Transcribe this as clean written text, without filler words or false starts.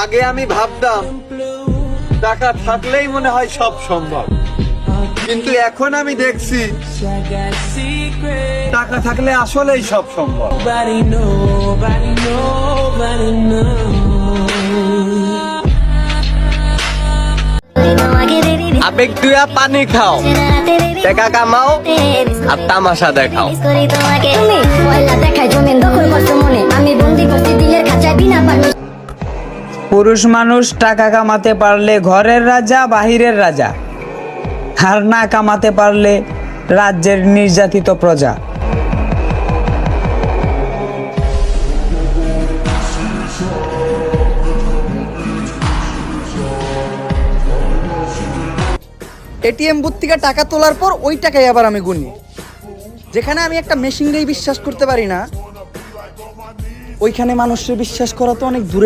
আগে আমি ভাবতাম টাকা থাকলেই মনে হয় সব সম্ভব, কিন্তু এখন আমি দেখছি টাকা থাকলে আসলেই সব সম্ভব। আবেগ দুয়া পানি খাও, টাকা কামাও আর তামাশা দেখাও। পুরুষ মানুষ টাকা কামাতে পারলে ঘরের রাজা বাহিরের রাজা, আর না কামাতে পারলে রাজ্যের নির্যাতিত প্রজা। এটিএম বুথ থেকে টাকা তোলার পর ওই টাকাই আবার আমি গুনি। যেখানে আমি একটা মেশিনকেই বিশ্বাস করতে পারি না, ওইখানে মানুষের বিশ্বাস করা তো অনেক দূরে।